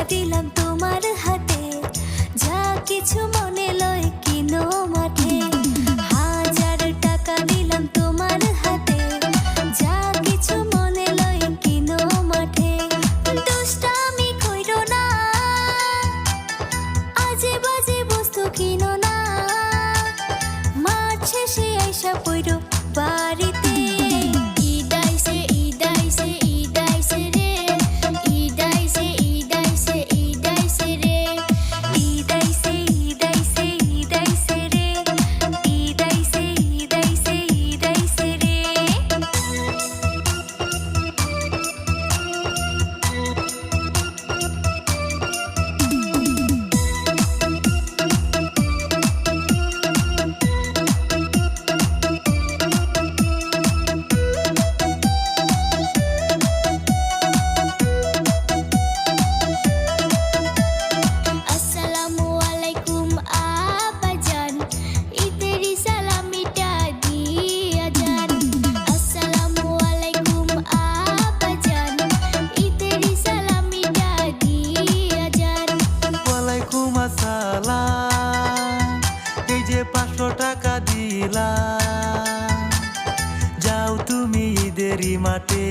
দিলাম তোমার হাতে, যা কিছু মনে লয় কিনো মাঠে। 1000 টাকা দিলাম তোমার হাতে, যা কিছু মনে লয় কিনো মাঠে। দুষ্টামি কইরো না, আজে বাজে বস্তু কিনো না, মাঠ শেষে আইসা পইরো বাড়িতে। এই যে 500 টাকা দিলাম, যাও তুমি ঈদেরই মাঠে।